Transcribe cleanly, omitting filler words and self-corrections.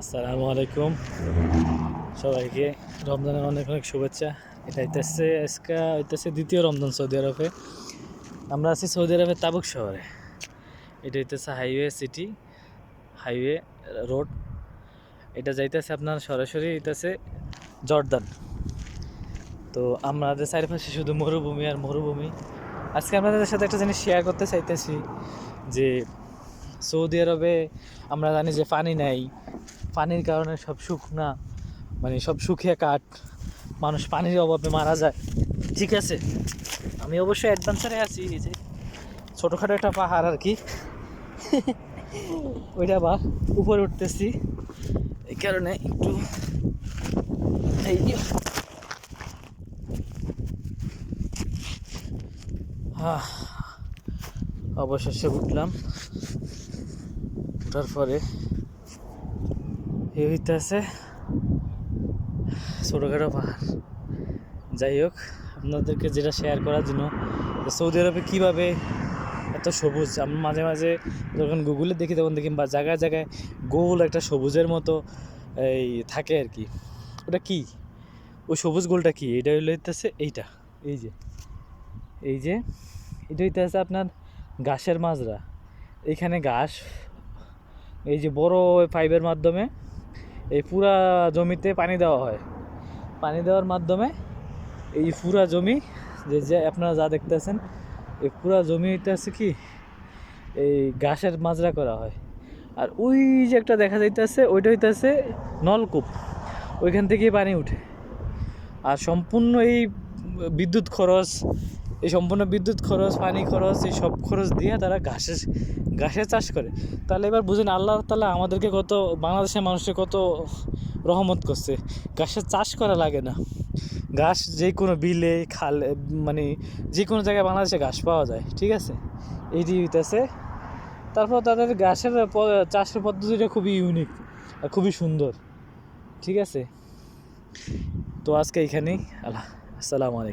আসসালামু আলাইকুম সবাইকে রমজানের অনেক অনেক শুভেচ্ছা। এটা হইতেছে দ্বিতীয় রমজান সৌদি আরবে। আমরা আছি সৌদি আরবের তাবুক শহরে। এটা হইতেছে হাইওয়ে সিটি, হাইওয়ে রোড। এটা যাইতেছে আপনার সরাসরি হইতেছে জর্দান। তো আমাদের চারিপাশে শুধু মরুভূমি আর মরুভূমি। আজকে আপনাদের সাথে একটা জিনিস শেয়ার করতে চাইতেছি যে সৌদি আরবে আমরা জানি যে পানি নাই, পানির কারণে সব শুকনা, মানে সব শুকিয়ে কাঠ, মানুষ পানির অভাবে মারা যায়। ঠিক আছে, আমি অবশ্যই অ্যাডভেঞ্চারে আছি, এই যে ছোটোখাটো একটা পাহাড় আর কি, ওইটা বা উপরে উঠতেছি, এই কারণে একটু এই অবশেষে উঠলাম। ওঠার পরে এই হইতেছে ছোটোখাটো পাহাড়। যাই হোক, আপনাদেরকে যেটা শেয়ার করার জন্য সৌদি আরবে কীভাবে এত সবুজ। আমরা মাঝে মাঝে যখন গুগলে দেখি তখন দেখি বা জায়গায় জায়গায় গোল একটা সবুজের মতো এই থাকে আর কি। ওটা কি, ওই সবুজ গোলটা কি? এটা হইতেছে এইটা, এই যে এটা হইতেছে আপনার ঘাসের মাজরা। এইখানে ঘাস, এই যে বড় পাইপের মাধ্যমে এই পুরা জমিতে পানি দেওয়া হয়। পানি দেওয়ার মাধ্যমে এই পুরা জমি যে আপনারা যা দেখতেছেন, এই পুরা জমি হইতেছে কি এই ঘাসের মাজরা করা হয়। আর ওই যে একটা দেখা যাইতেছে, ওইটা হইতেছে নলকূপ, ওইখান থেকেই পানি উঠে। আর সম্পূর্ণ এই বিদ্যুৎ খরচ, পানি খরচ, এই সব খরচ দিয়ে তারা ঘাসের চাষ করে। তাহলে এবার বুঝেন আল্লাহ তাআলা আমাদেরকে কত, বাংলাদেশের মানুষের কত রহমত করছে। ঘাসের চাষ করা লাগে না, ঘাস যে কোনো বিলে, খালে, মানে যে কোনো জায়গায় বাংলাদেশে ঘাস পাওয়া যায়। ঠিক আছে, এইটি হইতেছে। তারপর তাদের ঘাসের চাষের পদ্ধতিটা খুবই ইউনিক আর খুবই সুন্দর। ঠিক আছে, তো আজকে এইখানেই। আসসালামু আলাইকুম।